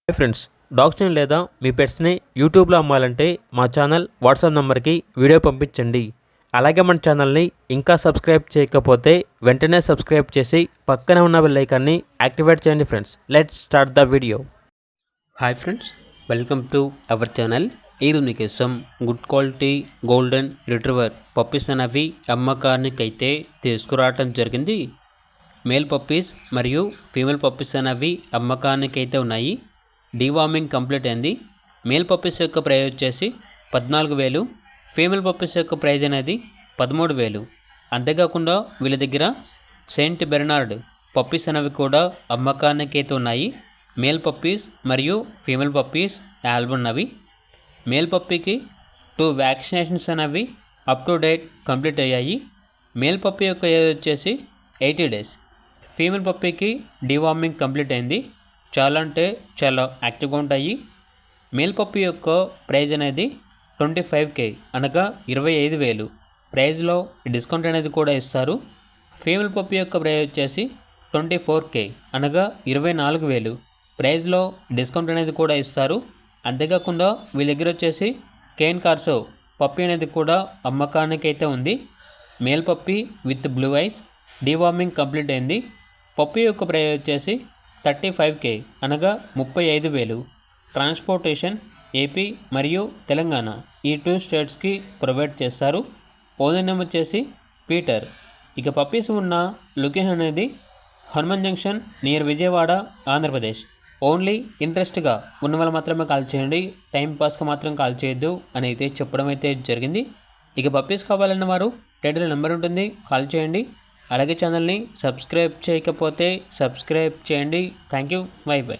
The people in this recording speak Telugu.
హాయ్ ఫ్రెండ్స్, డాగ్స్ని లేదా మీ పెట్స్ని యూట్యూబ్లో అమ్మాలంటే మా ఛానల్ వాట్సాప్ నెంబర్కి వీడియో పంపించండి. అలాగే మన ఛానల్ని ఇంకా సబ్స్క్రైబ్ చేయకపోతే వెంటనే సబ్స్క్రైబ్ చేసి పక్కనే ఉన్న బెల్ ఐకాన్ని యాక్టివేట్ చేయండి. Friends, let's start the video. Hi friends, welcome to our channel. ఈరోజు మీకోసం good quality golden retriever puppies అనేవి అమ్మకానికైతే తీసుకురావటం జరిగింది. మేల్ పప్పీస్ మరియు ఫీమేల్ పప్పీస్ అనేవి అమ్మకానికైతే ఉన్నాయి. డీవార్మింగ్ కంప్లీట్ అయింది. మేల్ పప్పీస్ యొక్క ప్రైజ్ వచ్చేసి 14,000, ఫీమేల్ పప్పీస్ యొక్క ప్రైజ్ అనేది 13,000. అంతేకాకుండా వీళ్ళ దగ్గర సెయింట్ బెర్నార్డ్ పప్పీస్ అనేవి కూడా అమ్మకానికి అయితే ఉన్నాయి. మేల్ పప్పీస్ మరియు ఫీమేల్ పప్పీస్ ఉన్నవి. మేల్ పప్పీకి 2 వ్యాక్సినేషన్స్ అనేవి అప్ టు డేట్ కంప్లీట్ అయ్యాయి. మేల్ పప్పీ యొక్క ఏజ్ వచ్చేసి 80 days. ఫీమేల్ పప్పీకి డీవార్మింగ్ కంప్లీట్ అయింది. చాలా అంటే చాలా యాక్టివ్గా ఉంటాయి. మేల్ పప్పీ యొక్క ప్రైజ్ అనేది 25,000 అనగా 25,000. ప్రైజ్లో డిస్కౌంట్ అనేది కూడా ఇస్తారు. ఫీమేల్ పప్పీ యొక్క ప్రైజ్ వచ్చేసి 24,000 అనగా 24,000. ప్రైజ్లో డిస్కౌంట్ అనేది కూడా ఇస్తారు. అంతేకాకుండా వీళ్ళ దగ్గర వచ్చేసి కేన్ కార్సో పప్పీ అనేది కూడా అమ్మకానికి అయితే ఉంది. Male puppy with blue ice, deworming complete అయింది. పప్పీ యొక్క ప్రైజ్ వచ్చేసి 35,000 అనగా 35,000. ట్రాన్స్పోర్టేషన్ ఏపీ మరియు తెలంగాణ ఈ 2 స్టేట్స్కి ప్రొవైడ్ చేస్తారు. ఓనర్ నేమ్ వచ్చేసి పీటర్. ఇక పప్పీస్ ఉన్న లొకేషన్ అనేది Hanuman junction near Vijayawada, Andhra Pradesh. Only ఇంట్రెస్ట్గా ఉన్న వాళ్ళు మాత్రమే కాల్ చేయండి, టైం పాస్కి మాత్రం కాల్ చేయొద్దు అని అయితే చెప్పడం అయితే జరిగింది. ఇక పప్పీస్ కావాలన్న వారు టైటిల్ నెంబర్ ఉంటుంది, కాల్ చేయండి. అలాగే ఛానల్ని సబ్స్క్రైబ్ చేయకపోతే సబ్స్క్రైబ్ చేయండి. Thank you, by by.